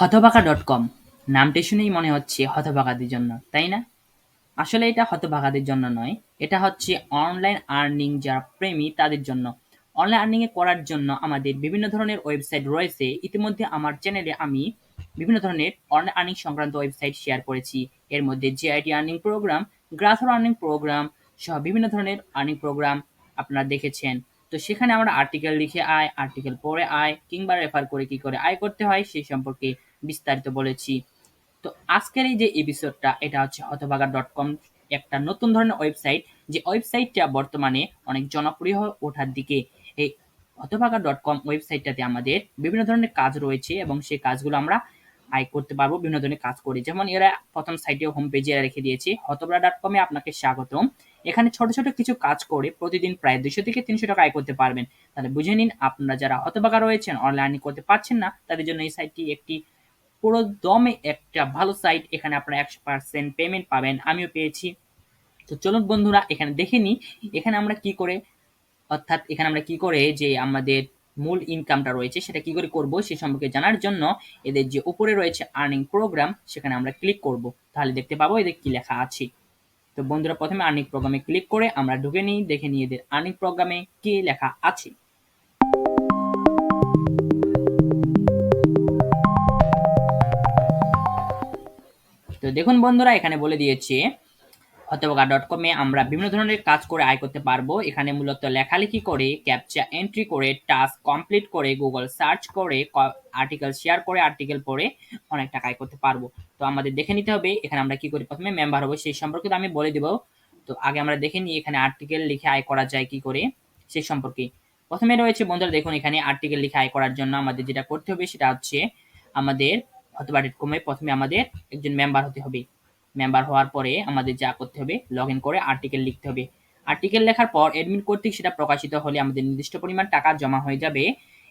হতভাগা.com নামটি শুনেই মনে হচ্ছে হতভাগাদের জন্য, তাই না? আসলে এটা হতভাগাদের জন্য নয়, এটা হচ্ছে অনলাইন আর্নিং যারা প্রেমী তাদের জন্য। অনলাইন আর্নিং করার জন্য আমাদের বিভিন্ন ধরনের ওয়েবসাইট রয়েছে। ইতিমধ্যে আমার চ্যানেলে আমি বিভিন্ন ধরনের অনলাইন আর্নিং সংক্রান্ত ওয়েবসাইট শেয়ার করেছি। এর মধ্যে জিআইটি আর্নিং প্রোগ্রাম, গ্রাসর আর্নিং প্রোগ্রাম সহ বিভিন্ন ধরনের আর্নিং প্রোগ্রাম আপনারা দেখেছেন। তো সেখানে আমরা আর্টিকেল লিখে আয়, আর্টিকেল পড়ে আয় কিংবা রেফার করে কি করে আয় করতে হয় সেই সম্পর্কে বিস্তারিত বলেছি। তো আজকের এই যে এপিসোডটা এটা হচ্ছে হতভাগা.com, একটা নতুন ধরনের ওয়েবসাইট, যে ওয়েবসাইটটা বর্তমানে অনেক জনপ্রিয় হয়ে ওঠার দিকে। এই হতভাগা.com ওয়েবসাইটটাতে আমাদের বিভিন্ন ধরনের কাজ রয়েছে এবং সেই কাজগুলো আমরা আয় করতে পারবো বিভিন্ন ধরনের কাজ করে। যেমন এরা প্রথম সাইটে হোম পেজে এরা রেখে দিয়েছে হতভাগা.com এ আপনাকে স্বাগতম। এখানে ছোট ছোট কিছু কাজ করে প্রতিদিন প্রায় 200 থেকে 300 টাকা আয় করতে পারবেন। তাহলে বুঝে নিন, আপনারা যারা হতভাগা রয়েছেন, অনলাইনে করতে পারছেন না, তাদের জন্য এই সাইটটি একটি পুরো দমে একটা ভালো সাইট। এখানে আপনারা 100% পেমেন্ট পাবেন, আমিও পেয়েছি। তো চলুন বন্ধুরা এখানে দেখে নিই এখানে আমরা কি করে, অর্থাৎ এখানে আমরা কি করে যে আমাদের মূল ইনকামটা রয়েছে সেটা কি করে করব সে সম্পর্কে জানার জন্য এদের যে উপরে রয়েছে আর্নিং প্রোগ্রাম সেখানে আমরা ক্লিক করব। তাহলে দেখতে পাবো এদের কি লেখা আছে। তো বন্ধুরা প্রথমে আর্নিং প্রোগ্রামে ক্লিক করে আমরা ঢুকে নিই, দেখে নিই এদের আর্নিং প্রোগ্রামে কি লেখা আছে। তো দেখুন বন্ধুরা এখানে বলে দিয়েছে হতভাগা.com এ আমরা বিভিন্ন ধরনের কাজ করে আয় করতে পারবো। এখানে মূলত লেখালেখি করে, ক্যাপচা এন্ট্রি করে, টাস্ক কমপ্লিট করে, গুগল সার্চ করে, আর্টিকেল শেয়ার করে, আর্টিকেল পড়ে অনেক টাকা আয় করতে পারবো। তো আমাদের দেখে নিতে হবে এখানে আমরা কি করি। প্রথমে মেম্বার হবো, সেই সম্পর্কে তো আমি বলে দিব। তো আগে আমরা দেখে নিই এখানে আর্টিকেল লিখে আয় করা যায় কি করে সেই সম্পর্কে। প্রথমে রয়েছে বন্ধুরা দেখুন এখানে আর্টিকেল লিখে আয় করার জন্য আমাদের যেটা করতে হবে সেটা হচ্ছে আমাদের হতভাগা.com এ প্রথমে আমাদের একজন মেম্বার হতে হবে। মেম্বার হওয়ার পরে আমাদের যা করতে হবে লগ ইন করে আর্টিকেল লিখতে হবে। আর্টিকেল লেখার পর অ্যাডমিন কর্তৃক সেটা প্রকাশিত হলে আমাদের নির্দিষ্ট পরিমাণ টাকা জমা হয়ে যাবে।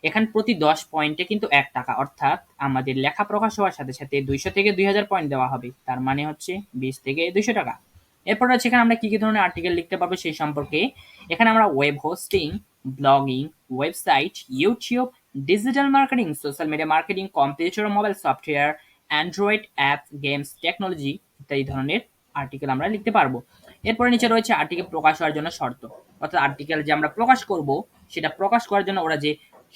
এখানে প্রতি 10 পয়েন্টে কিন্তু 1 টাকা, অর্থাৎ আমাদের লেখা প্রকাশ হওয়ার সাথে সাথে 200 থেকে 2000 পয়েন্ট দেওয়া হবে, তার মানে হচ্ছে 20 থেকে 200 টাকা। এরপর হচ্ছে এখানে আমরা কি কি ধরনের আর্টিকেল লিখতে পারবো সেই সম্পর্কে। এখানে আমরা web hosting, blogging, website, YouTube, digital marketing, social media marketing, computer ও mobile software, Android app, games, technology ইত্যাদি ধরনের আর্টিকেল আমরা লিখতে পারবো। এরপরে নিচে রয়েছে আর্টিকেল প্রকাশ হওয়ার জন্য শর্ত, অর্থাৎ আর্টিকেল যে আমরা প্রকাশ করব সেটা প্রকাশ করার জন্য ওরা যে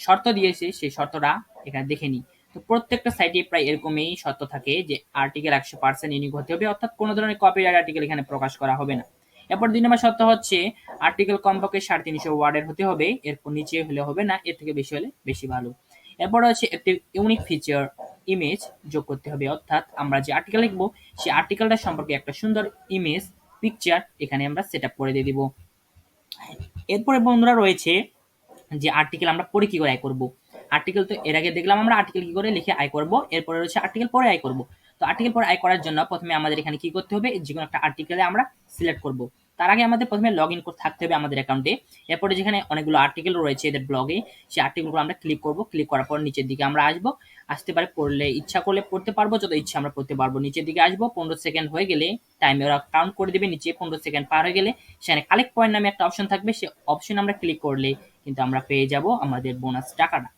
শর্ত দিয়েছে সেই শর্তটা এখানে দেখে নিই। তো প্রত্যেকটা সাইটে প্রায় এরকমই শর্ত থাকে যে আর্টিকেল 100% ইউনিক হতে হবে, অর্থাৎ কোনো ধরনের কপিরাইট আর্টিকেল এখানে প্রকাশ করা হবে না। এরপর 2 নম্বর শর্ত হচ্ছে আর্টিকেল কমপক্ষে 350 ওয়ার্ডের হতে হবে, এরপর নিচে হলে হবে না, এর থেকে বেশি হলে বেশি ভালো। এরপর হচ্ছে একটি ইউনিক ফিচার ইমেজ যোগ করতে হবে, অর্থাৎ আমরা যে আর্টিকেল লিখবো সেই আর্টিকেলটা সম্পর্কে একটা সুন্দর ইমেজ পিকচার এখানে আমরা সেট আপ করে দিয়ে দিব। এরপরে বন্ধুরা রয়েছে যে আর্টিকেল আমরা পড়ে কি করে আয় করব। আর্টিকেল তো এর আগে দেখলাম আমরা আর্টিকেল কি করে লিখে আয় করব, এরপরে রয়েছে আর্টিকেল পড়ে আয় করব। তো আর্টিকেল পড়ে আয় করার জন্য প্রথমে আমাদের এখানে কি করতে হবে, যে কোনো একটা আর্টিকেলে আমরা সিলেক্ট করব। তার আগে আমাদের প্রথমে লগ ইন করে থাকতে হবে আমাদের অ্যাকাউন্টে। এরপরে যেখানে অনেকগুলো আর্টিকেল রয়েছে এদের ব্লগে, সেই আর্টিকেলগুলো আমরা ক্লিক করব। ক্লিক করার পর নিচের দিকে আমরা আসবো, আসতে পারে পড়লে ইচ্ছা করলে পড়তে পারবো, যত ইচ্ছা আমরা পড়তে পারবো। নিচের দিকে আসবো, 15 সেকেন্ড হয়ে গেলে টাইমে ওরা কাউন্ট করে দেবে, নিচে 15 সেকেন্ড পার হয়ে গেলে সেখানে কালেক্ট পয়েন্ট নামে একটা অপশন থাকবে, সেই অপশন আমরা ক্লিক করলে কিন্তু আমরা পেয়ে যাব আমাদের বোনাস টাকাটা,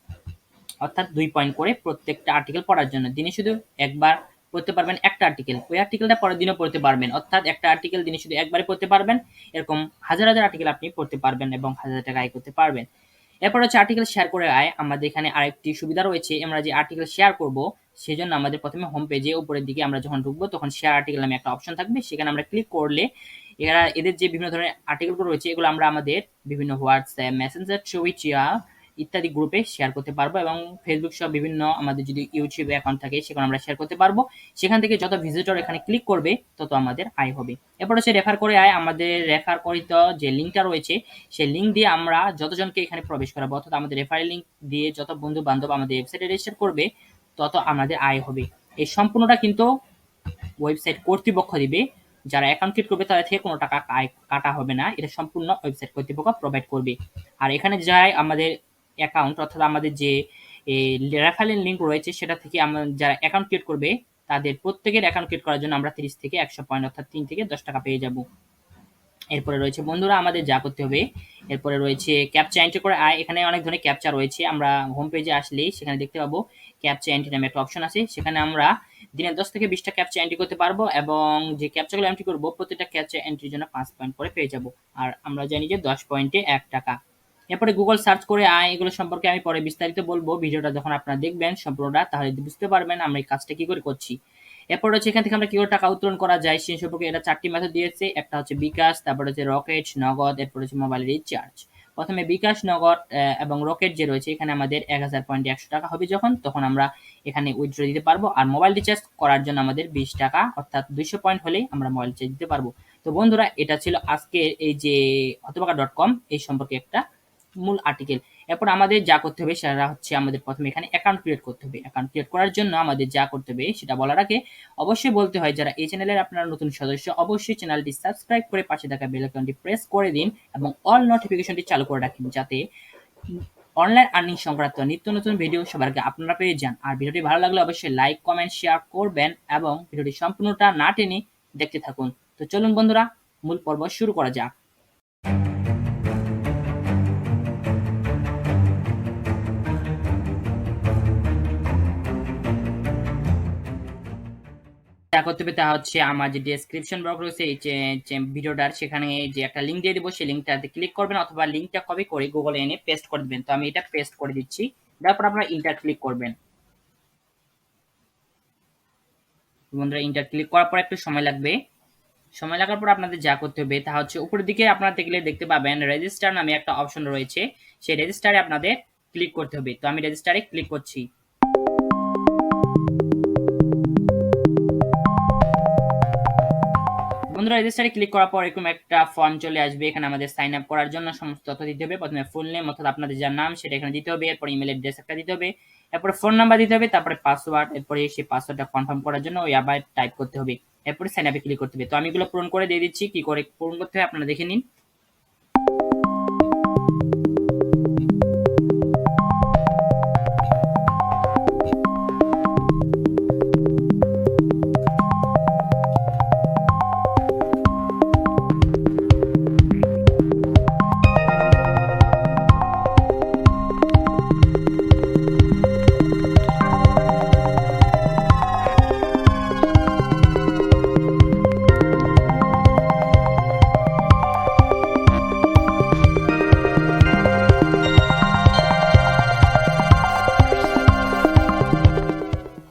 অর্থাৎ 2 পয়েন্ট করে প্রত্যেকটা আর্টিকেল পড়ার জন্য। দিনে শুধু একবার পড়তে পারবেন একটা আর্টিকেল, ওই আর্টিকেলটা পরের দিনও পড়তে পারবেন, অর্থাৎ একটা আর্টিকেল দিনে শুধু একবারে পড়তে পারবেন। এরকম হাজার হাজার আর্টিকেল আপনি পড়তে পারবেন এবং হাজার টাকা আয় করতে পারবেন। এরপর হচ্ছে আর্টিকেল শেয়ার করে আয়। আমাদের এখানে আরেকটি সুবিধা রয়েছে, আমরা যে আর্টিকেল শেয়ার করব সেজন্য আমাদের প্রথমে হোম পেজে উপরের দিকে আমরা যখন ঢুকবো তখন শেয়ার আর্টিকেল নামে একটা অপশন থাকবে, সেখানে আমরা ক্লিক করলে এদের যে বিভিন্ন ধরনের আর্টিকেলগুলো রয়েছে এগুলো আমরা আমাদের বিভিন্ন হোয়াটসঅ্যাপ, মেসেঞ্জার, টুইটার ইত্যাদি গ্রুপে শেয়ার করতে পারবো এবং ফেসবুক সহ বিভিন্ন আমাদের যদি ইউটিউব অ্যাকাউন্ট থাকে সেখানে আমরা শেয়ার করতে পারবো। সেখান থেকে যত ভিজিটর এখানে ক্লিক করবে তত আমাদের আয় হবে। এরপর হচ্ছে রেফার করে আয়। আমাদের রেফার করিত যে লিঙ্কটা রয়েছে সেই লিঙ্ক দিয়ে আমরা যতজনকে এখানে প্রবেশ করাবো, অর্থাৎ আমাদের রেফারেল লিঙ্ক দিয়ে যত বন্ধু বান্ধব আমাদের ওয়েবসাইটে রেজিস্টার করবে তত আমাদের আয় হবে। এই সম্পূর্ণটা কিন্তু ওয়েবসাইট কর্তৃপক্ষ দিবে, যারা অ্যাকাউন্ট ক্রিয়েট করবে তাদের থেকে কোনো টাকা কাটা হবে না, এটা সম্পূর্ণ ওয়েবসাইট কর্তৃপক্ষ প্রোভাইড করবে। আর এখানে যারা আমাদের অ্যাকাউন্ট, অর্থাৎ আমাদের যে রেফারেল লিঙ্ক রয়েছে সেটা থেকে যারা অ্যাকাউন্ট ক্রিয়েট করবে তাদের প্রত্যেকের অ্যাকাউন্ট ক্রিয়েট করার জন্য আমরা 30 থেকে 100 পয়েন্ট, অর্থাৎ 3 থেকে 10 টাকা পেয়ে যাব। এরপরে রয়েছে বন্ধুরা আমাদের যা করতে হবে, এরপরে রয়েছে ক্যাপচা এন্ট্রি করে এখানে অনেক ধরনের ক্যাপচা রয়েছে। আমরা হোম পেজে আসলেই সেখানে দেখতে পাবো ক্যাপচা এন্ট্রি নামে একটা অপশন আছে। সেখানে আমরা দিনে 10 থেকে 20টা ক্যাপচা এন্ট্রি করতে পারবো এবং যে ক্যাপচাগুলো এন্ট্রি করবো প্রত্যেকটা ক্যাপচা এন্ট্রির জন্য 5 পয়েন্ট করে পেয়ে যাব। আর আমরা জানি যে 10 পয়েন্টে 1 টাকা। এরপরে গুগল সার্চ করে এগুলো সম্পর্কে আমি পরে বিস্তারিত বলবো। ভিডিওটা যখন আপনারা দেখবেন সম্পূর্ণটা, তাহলে বুঝতে পারবেন আমরা এই কাজটা কি করে করছি। এরপর হচ্ছে এখান থেকে আমরা কি করে টাকা উত্তোলন করা যায় সেই সম্পর্কে এটা 4টি মেথড দিয়েছে। একটা হচ্ছে বিকাশ, তারপর হচ্ছে রকেট, নগদ, এরপর হচ্ছে মোবাইল রিচার্জ। প্রথমে বিকাশ, নগদ এবং রকেট যে রয়েছে, এখানে আমাদের 1000 পয়েন্টে 100 টাকা হবে তখন আমরা এখানে উইথড্র দিতে পারবো। আর মোবাইল রিচার্জ করার জন্য আমাদের 20 টাকা অর্থাৎ 200 পয়েন্ট হলেই আমরা মোবাইল রিচার্জ দিতে পারবো। তো বন্ধুরা এটা ছিল আজকের এই যে হতবাকা.com এই সম্পর্কে একটা মূল আর্টিকেল। এরপর আমাদের যা করতে হবে সেটা হচ্ছে আমাদের প্রথমে এখানে অ্যাকাউন্ট ক্রিয়েট করতে হবে। অ্যাকাউন্ট ক্রিয়েট করার জন্য আমাদের যা করতে হবে সেটা বলার আগে অবশ্যই বলতে হয়, যারা এই চ্যানেলের আপনারা নতুন সদস্য অবশ্যই চ্যানেলটি সাবস্ক্রাইব করে পাশে থাকা বেল আইকনটি প্রেস করে দিন এবং অল নোটিফিকেশনটি চালু করে রাখুন, যাতে অনলাইন আর্নিং সংক্রান্ত নিত্য নতুন ভিডিও সবার আগে আপনারা পেয়ে যান। আর ভিডিওটি ভালো লাগলে অবশ্যই লাইক, কমেন্ট, শেয়ার করবেন এবং ভিডিওটি সম্পূর্ণটা না টেনে দেখতে থাকুন। তো চলুন বন্ধুরা মূল পর্ব শুরু করা যাক। যা করতে হবে তা হচ্ছে আমার যে ডেসক্রিপশন বক্স রয়েছে এই যে ভিডিওটার, সেখানে যে একটা লিঙ্ক দিয়ে দেবো, সেই লিঙ্কটাতে ক্লিক করবেন অথবা লিঙ্কটা কপি করে গুগলে এনে পেস্ট করে দিবেন। তো আমি এটা পেস্ট করে দিচ্ছি, তারপর আপনারা ইন্টার ক্লিক করবেন। বন্ধুরা ইন্টার ক্লিক করার পর একটু সময় লাগবে। সময় লাগার পর আপনাদের যা করতে হবে তা হচ্ছে উপরের দিকে আপনারা দেখলে দেখতে পাবেন রেজিস্টার নামে একটা অপশন রয়েছে। সেই রেজিস্টারে আপনাদের ক্লিক করতে হবে। তো আমি রেজিস্টারে ক্লিক করছি। বন্ধুরা রেজিস্টারে ক্লিক করার পর এরকম একটা ফর্ম চলে আসবে। এখানে আমাদের সাইন আপ করার জন্য সমস্ত তথ্য দিতে হবে। প্রথমে ফুল নেম অর্থাৎ আপনাদের যার নাম সেটা এখানে দিতে হবে, এরপর ইমেল অ্যাড্রেস একটা দিতে হবে, এরপর ফোন নাম্বার দিতে হবে, তারপরে পাসওয়ার্ড, এরপরে সেই পাসওয়ার্ডটা কনফার্ম করার জন্য ওই আবার টাইপ করতে হবে, এরপরে সাইন আপে ক্লিক করতে হবে। তো আমি এগুলো পূরণ করে দিয়ে দিচ্ছি, কি করে পূরণ করতে হয় আপনারা দেখে নিন।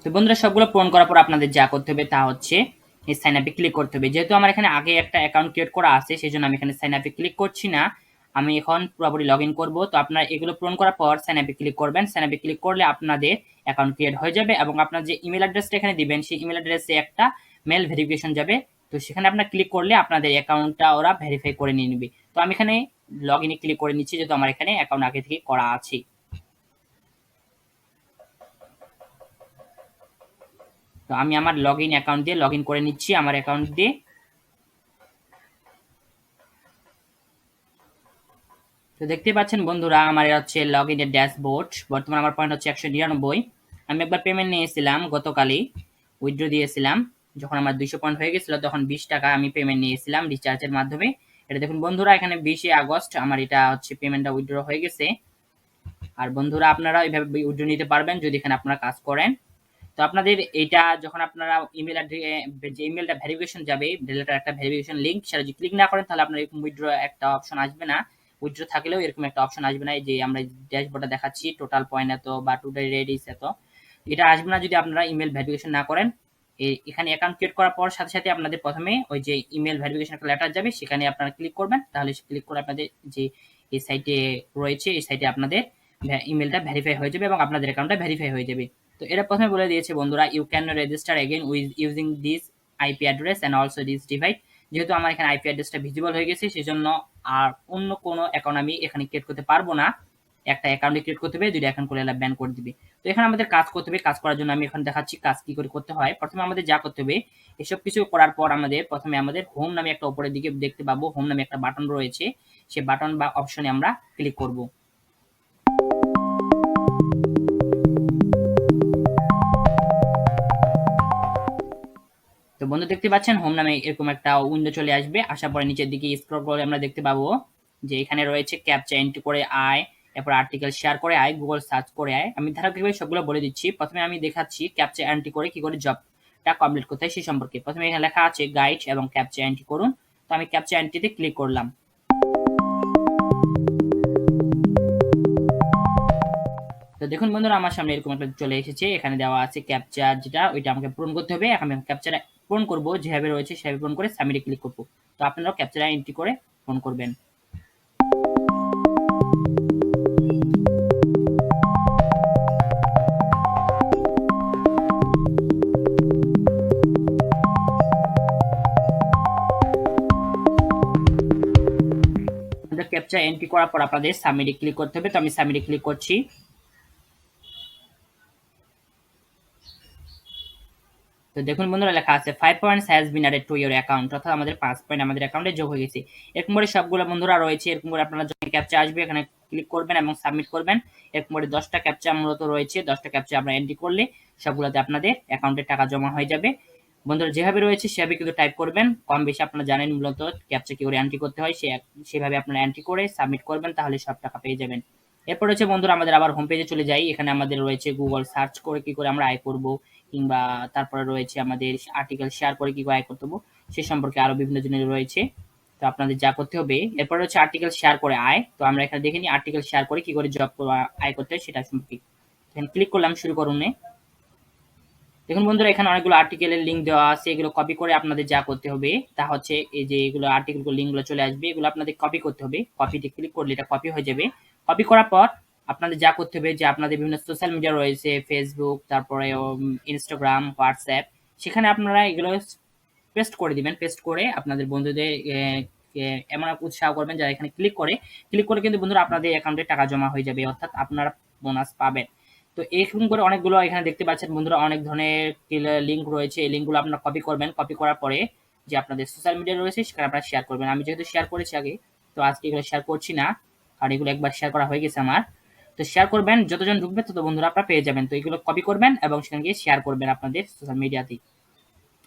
তো বন্ধুরা সবগুলো পূরণ করার পর আপনাদের যা করতে হবে তা হচ্ছে এই সাইন আপে ক্লিক করতে হবে। যেহেতু আমার এখানে আগে একটা অ্যাকাউন্ট ক্রিয়েট করা আছে সেই জন্য আমি এখানে সাইন আপে ক্লিক করছি না, আমি এখন পুরোপুরি লগ ইন করবো। তো আপনারা এগুলো পূরণ করার পর সাইন আপে ক্লিক করবেন। সাইন আপে ক্লিক করলে আপনাদের অ্যাকাউন্ট ক্রিয়েট হয়ে যাবে এবং আপনার যে ইমেল অ্যাড্রেসটা এখানে দিবেন সেই ইমেল অ্যাড্রেসে একটা মেল ভেরিফিকেশন যাবে। তো সেখানে আপনার ক্লিক করলে আপনাদের অ্যাকাউন্টটা ওরা ভেরিফাই করে নিয়ে নেবে। তো আমি এখানে লগ ইনে ক্লিক করে নিচ্ছি, যেহেতু আমার এখানে অ্যাকাউন্ট আগে থেকে করা আছে। তো আমি আমার লগ ইন অ্যাকাউন্ট দিয়ে লগ ইন করে নিচ্ছি আমার অ্যাকাউন্ট দিয়ে। তো দেখতে পাচ্ছেন বন্ধুরা আমার হচ্ছে লগ ইনের ড্যাশবোর্ড। বর্তমানে আমার পয়েন্ট হচ্ছে 199। আমি একবার পেমেন্ট নিয়েছিলাম গতকালই, উইথড্র দিয়েছিলাম। যখন আমার 200 পয়েন্ট হয়ে গেছিল তখন 20 টাকা আমি পেমেন্ট নিয়েছিলাম রিচার্জের মাধ্যমে। এটা দেখুন বন্ধুরা এখানে 20 আগস্ট আমার এটা হচ্ছে পেমেন্টটা উইথড্র হয়ে গেছে। আর বন্ধুরা আপনারা এইভাবে উইথড্র নিতে পারবেন যদি এখানে আপনারা কাজ করেন। তো আপনাদের এটা যখন আপনারা ইমেল যে ইমেলটা ভেরিফিকেশন যাবে, ডেটার একটা ভেরিফিকেশন লিঙ্ক, সেটা যদি ক্লিক না করেন তাহলে আপনার এরকম উইথড্র একটা অপশন আসবে না। উইথড্র থাকলেও এরকম একটা অপশন আসবে না, এই যে আমরা ড্যাশবোর্ডে দেখাচ্ছি টোটাল পয়েন্ট এত বা টোটাল রেডিস এত, এটা আসবে না যদি আপনারা ইমেল ভেরিফিকেশন না করেন। এখানে অ্যাকাউন্ট ক্রিয়েট করার পর সাথে সাথে আপনাদের প্রথমে ওই যে ইমেল ভেরিফিকেশন একটা লেটার যাবে, সেখানে আপনারা ক্লিক করবেন। তাহলে ক্লিক করে আপনাদের যে এই সাইটে রয়েছে এই সাইটে আপনাদের ইমেলটা ভেরিফাই হয়ে যাবে এবং আপনাদের অ্যাকাউন্টটা ভেরিফাই হয়ে যাবে। তো এটা প্রথমে বলে দিয়েছে বন্ধুরা, you can register again with using this IP address and also this device. যেহেতু আমার এখানে আইপি অ্যাড্রেসটা ভিজিবল হয়ে গেছে সেজন্য আর অন্য কোনো অ্যাকাউন্ট আমি এখানে ক্রিয়েট করতে পারবো না। একটা অ্যাকাউন্টে ক্রিয়েট করতে হবে, দুইটা অ্যাকাউন্ট করলে ব্যান করে দিবে। তো এখানে আমাদের কাজ করতে হবে। কাজ করার জন্য আমি এখন দেখাচ্ছি কাজ কি করে করতে হয়। প্রথমে আমাদের যা করতে হবে, এসব কিছু করার পর আমাদের প্রথমে আমাদের হোম নামে একটা উপরের দিকে দেখতে পাবো, হোম নামে একটা বাটন রয়েছে, সেই বাটন বা অপশনে আমরা ক্লিক করব। তো বন্ধু দেখতে পাচ্ছেন হোম নামে এরকম একটা উইন্ডো চলে আসবে, আসার পরে নিচের দিকে স্ক্রল করে আমরা দেখতে পাবো যে এখানে রয়েছে ক্যাপচা এন্ট্রি করে আয়, এরপর আর্টিকেল শেয়ার করে আয়, গুগল সার্চ করে আয়। আমি ধারাবাহিকভাবে সবগুলো বলে দিচ্ছি। প্রথমে আমি দেখাচ্ছি ক্যাপচা এন্ট্রি করে কি করে জবটা কমপ্লিট করতে হয় সেই সম্পর্কে। প্রথমে এখানে লেখা আছে গাইড এবং ক্যাপচা এন্ট্রি করুন। তো আমি ক্যাপচা এন্ট্রিতে ক্লিক করলাম। তো দেখুন বন্ধুরা আমার সামনে এরকম একটা চলে এসেছে, এখানে দেওয়া আছে ক্যাপচা, যেটা ওইটা আমাকে পূরণ করতে হবে। এখন আমি ক্যাপচাটা পূরণ করবো, যেভাবে রয়েছে সেভাবে পূরণ করে সাবমিটে ক্লিক করবো। তো আপনারাও ক্যাপচাটা এন্ট্রি করে পূরণ করবেন। ক্যাপচা এন্ট্রি করার পর আপনাদের সাবমিটে ক্লিক করতে হবে। তো আমি সাবমিটে ক্লিক করছি। তো দেখুন বন্ধুরা লেখা আছে 5 points has been added to your account, অর্থাৎ আমাদের 5 পয়েন্ট আমাদের অ্যাকাউন্টে যোগ হয়ে গেছে। এরকম করে সবগুলো বন্ধুরা রয়েছে। এরকম করে আপনারা যখন ক্যাপচা আসবে এখানে ক্লিক করবেন এবং সাবমিট করবেন। এরকম করে 10টা ক্যাপচা মূলত রয়েছে, 10টা ক্যাপচা আমরা এন্ট্রি করলে সবগুলোতে আপনাদের অ্যাকাউন্টে টাকা জমা হয়ে যাবে। বন্ধুরা যেভাবে রয়েছে সেভাবে কিন্তু টাইপ করবেন। কম বেশি আপনারা জানেন মূলত ক্যাপচা কি করে এন্ট্রি করতে হয়, সেভাবে আপনারা এন্ট্রি করে সাবমিট করবেন, তাহলে সব টাকা পেয়ে যাবেন। এরপর হচ্ছে বন্ধুরা আমাদের আবার হোম পেজে চলে যাই। এখানে আমাদের রয়েছে গুগল সার্চ করে কি করে আমরা আয় করব, কিংবা তারপরে রয়েছে আমাদের আর্টিকেল শেয়ার করে কি করে আয় করতে হবে সে সম্পর্কে আরো বিভিন্ন জিনিস রয়েছে। তো আপনাদের যা করতে হবে, এরপর হচ্ছে আর্টিকেল শেয়ার করে আয়। তো আমরা এখানে দেখে নিই আর্টিকেল শেয়ার করে কি করে জব আয় করতে হয় সেটা সম্পর্কে। এখানে ক্লিক করলাম শুরু করুন। দেখুন বন্ধুরা এখানে অনেকগুলো আর্টিকেলের লিঙ্ক দেওয়া আছে, এগুলো কপি করে আপনাদের যা করতে হবে তা হচ্ছে এই যে এগুলো আর্টিকেলগুলো লিঙ্কগুলো চলে আসবে, এগুলো আপনাদের কপি করতে হবে। কপিতে ক্লিক করলে এটা কপি হয়ে যাবে। কপি করার পর আপনাদের যা করতে হবে, যে আপনাদের বিভিন্ন সোশ্যাল মিডিয়া রয়েছে ফেসবুক, তারপরে ইনস্টাগ্রাম, হোয়াটসঅ্যাপ, সেখানে আপনারা এগুলো পেস্ট করে দিবেন। পেস্ট করে আপনাদের বন্ধুদের এমন উৎসাহ করবেন যারা এখানে ক্লিক করে কিন্তু বন্ধুরা আপনাদের অ্যাকাউন্টে টাকা জমা হয়ে যাবে, অর্থাৎ আপনারা বোনাস পাবেন। তো এরকম করে অনেকগুলো এখানে দেখতে পাচ্ছেন বন্ধুরা, অনেক ধরনের লিঙ্ক রয়েছে। এই লিঙ্কগুলো আপনারা কপি করবেন। কপি করার পরে যে আপনাদের সোশ্যাল মিডিয়া রয়েছে সেখানে আপনারা শেয়ার করবেন। আমি যেহেতু শেয়ার করেছি আগে, তো আজকে এগুলো শেয়ার করছি না, আর এগুলো একবার শেয়ার করা হয়ে গেছে আমার। তো শেয়ার করবেন, যতজন ঢুকবে তত বন্ধুরা আপনারা পেয়ে যাবেন। তো এগুলো কপি করবেন এবং সেখানে গিয়ে শেয়ার করবেন আপনাদের সোশ্যাল মিডিয়াতে।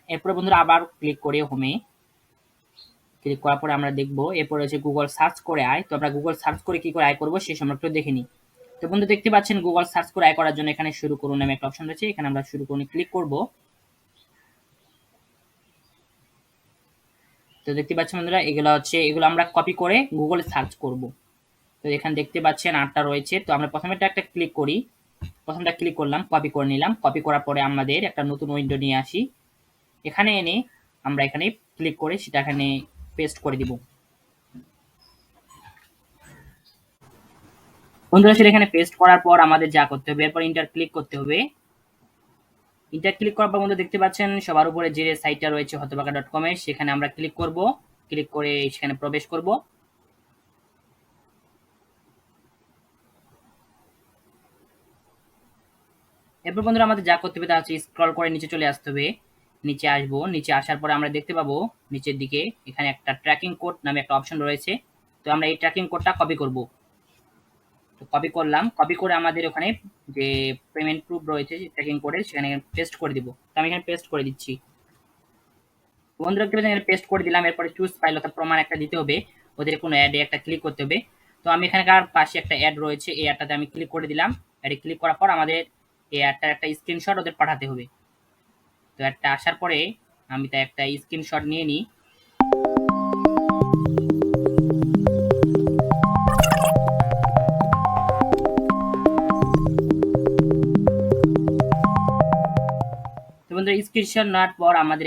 এরপরে বন্ধুরা আবার ক্লিক করে হোমে ক্লিক করার পরে আমরা দেখবো এরপরে হচ্ছে গুগল সার্চ করে আয়। তো আমরা গুগল সার্চ করে কি করে আয় করবো সেই সম্পর্কে দেখে নিই। তো বন্ধু দেখতে পাচ্ছেন গুগল সার্চ করে আয় করার জন্য এখানে শুরু করুন নামে একটা অপশন রয়েছে, এখানে আমরা শুরু করুন ক্লিক করব। তো দেখতে পাচ্ছেন বন্ধুরা এগুলো আমরা কপি করে গুগলে সার্চ করব। তো এখানে দেখতে পাচ্ছেন 8টা রয়েছে। তো আমরা প্রথমেটা একটা ক্লিক করি, প্রথমটা ক্লিক করলাম, কপি করে নিলাম। কপি করার পরে আমাদের একটা নতুন উইন্ডো নিয়ে আসি, এখানে এনে আমরা এখানে ক্লিক করে সেটা এখানে পেস্ট করে দিব। বন্ধুরা সেটা এখানে পেস্ট করার পর আমাদের যা করতে হবে, এরপর ইন্টার ক্লিক করতে হবে। ইন্টার ক্লিক করার পর বন্ধু দেখতে পাচ্ছেন সবার উপরে যে সাইটটা রয়েছে হতবাকা.com এর, সেখানে আমরা ক্লিক করব। ক্লিক করে সেখানে প্রবেশ করব। এরপর বন্ধুরা আমাদের যা করতে হবে তা হচ্ছে স্ক্রল করে নিচে চলে আসতে হবে। নিচে আসবো, নিচে আসার পরে আমরা দেখতে পাবো নিচের দিকে এখানে একটা ট্র্যাকিং কোড নামে একটা অপশন রয়েছে। তো আমরা এই ট্র্যাকিং কোডটা কপি করব। তো কপি করলাম, কপি করে আমাদের ওখানে যে পেমেন্ট প্রুফ রয়েছে ট্র্যাকিং কোডের সেখানে পেস্ট করে দিব। তো আমি এখানে পেস্ট করে দিচ্ছি। বন্ধুরা দেখতে পাচ্ছেন পেস্ট করে দিলাম। এরপরে চুজ ফাইল অর্থাৎ প্রমাণ একটা দিতে হবে, ওদের কোনো অ্যাডে একটা ক্লিক করতে হবে। তো আমি এখানকার পাশে একটা অ্যাড রয়েছে, এই অ্যাডটাতে আমি ক্লিক করে দিলাম। অ্যাডে ক্লিক করার পর আমাদের এই অ্যাডটার একটা স্ক্রিনশট ওদের পাঠাতে হবে। তো অ্যাডটা আসার পরে আমি তাই একটা স্ক্রিনশট নিয়ে নিই। তো বন্ধুরা স্ক্রিনশট নেওয়ার পর আমাদের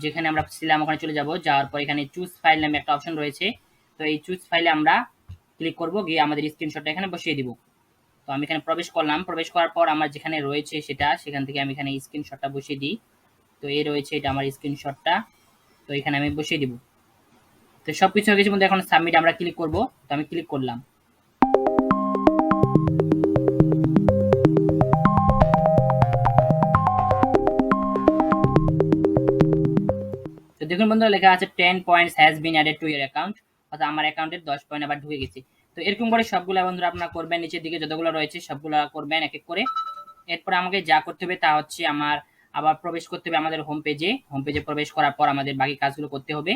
যেখানে আমরা ছিলাম ওখানে চলে যাব। যাওয়ার পর এখানে চুজ ফাইল নামে একটা অপশন রয়েছে। তো এই চুজ ফাইলে আমরা ক্লিক করব, গিয়ে আমাদের স্ক্রিনশটটা এখানে বসিয়ে দিব। তো আমি এখানে প্রবেশ করলাম। প্রবেশ করার পর আমার যেখানে রয়েছে সেখান থেকে আমি এখানে স্ক্রিনশটটা বসিয়ে দিই। তো এই রয়েছে এটা আমার স্ক্রিনশটটা, তো এখানে আমি বসিয়ে দিব। তো সবকিছু হয়ে গেছে বন্ধু, এখন সাবমিট আমরা ক্লিক করব। তো আমি ক্লিক করলাম। তো দেখুন বন্ধুরা লেখা আছে 10 points has been added to your account, অর্থাৎ আমার অ্যাকাউন্টে 10 পয়েন্ট আবার ঢুকে গেছে। তো এরকম করে সবগুলো বন্ধুরা আপনারা করবেন, নিচের দিকে যতগুলো রয়েছে সবগুলো করবেন এক এক করে। এরপর আমাকে যা করতে হবে তা হচ্ছে আবার প্রবেশ করতে হবে আমাদের হোম পেজে প্রবেশ করার পর আমাদের বাকি কাজগুলো করতে হবে।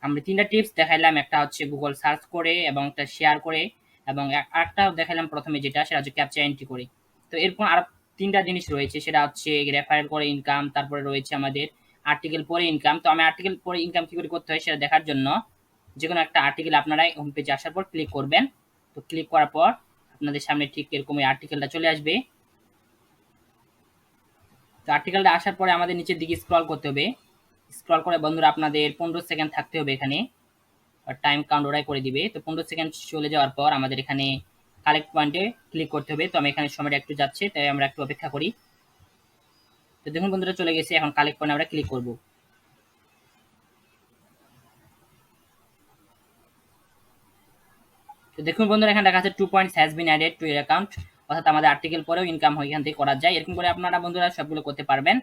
আমরা 3টা টিপস দেখাইলাম, একটা হচ্ছে গুগল সার্চ করে এবং একটা শেয়ার করে, এবং আরেকটা দেখাইলাম প্রথমে যেটা, সেটা হচ্ছে ক্যাপচা এন্ট্রি করে। তো এরকম আরো 3টা জিনিস রয়েছে, সেটা হচ্ছে রেফারেল করে ইনকাম, তারপরে রয়েছে আমাদের আর্টিকেল পরে ইনকাম। তো আমি আর্টিকেল পরে ইনকাম কি করে করতে হয় সেটা দেখার জন্য যে কোনো একটা আর্টিকেল আপনারা হোম পেজে আসার পর ক্লিক করবেন। তো ক্লিক করার পর আপনাদের সামনে ঠিক এরকম এই আর্টিকেলটা চলে আসবে। তো আর্টিকেলটা আসার পরে আমাদের নিচের দিকে স্ক্রল করতে হবে। স্ক্রল করে বন্ধুরা আপনাদের 15 সেকেন্ড থাকতে হবে এখানে, টাইম কাউন্ট ওরাই করে দিবে। তো 15 সেকেন্ড চলে যাওয়ার পর আমাদের এখানে কালেক্ট পয়েন্টে ক্লিক করতে হবে। তো আমি এখানে সময়টা একটু যাচ্ছে, তাই আমরা একটু অপেক্ষা করি। তো দেখুন বন্ধুরা চলে গেছে, এখন কালেক্ট পয়েন্টে আমরা ক্লিক করব। তো দেখুন বন্ধুরা এখানে দেখা যাচ্ছে 2 points has been added to year account, অর্থাৎ আমাদের আর্টিকেল পরেও ইনকাম হয়, এখান থেকে করা যায়। এরকম করে আপনারা বন্ধুরা সবগুলো করতে পারবেন।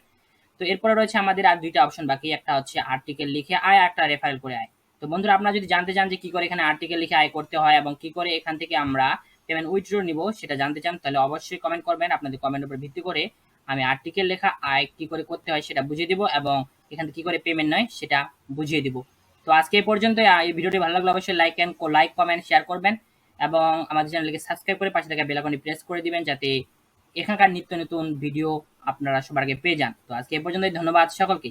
তো এরপরে রয়েছে আমাদের আর 2টা অপশন বাকি, একটা হচ্ছে আর্টিকেল লিখে আয়, একটা রেফারেল করে আয়। তো বন্ধুরা আপনারা যদি জানতে চান যে কি করে এখানে আর্টিকেল লিখে আয় করতে হয় এবং কি করে এখান থেকে আমরা পেমেন্ট উইথড্র নিব সেটা জানতে চান, তাহলে অবশ্যই কমেন্ট করবেন। আপনাদের কমেন্টের উপর ভিত্তি করে আমি আর্টিকেল লেখা আয় কি করে করতে হয় সেটা বুঝিয়ে দিব এবং এখান থেকে কি করে পেমেন্ট নয় সেটা বুঝিয়ে দিব। তো আজকে এই পর্যন্ত। এই ভিডিওটি ভালো লাগলে অবশ্যই লাইক কমেন্ট শেয়ার করবেন এবং আমাদের চ্যানেলকে সাবস্ক্রাইব করে পাশে থাকা বেল আইকনটি প্রেস করে দিবেন, যাতে এখানকার নিত্য নতুন ভিডিও আপনারা সবার আগে পেয়ে যান। তো আজকে এই পর্যন্তই, ধন্যবাদ সকলকে।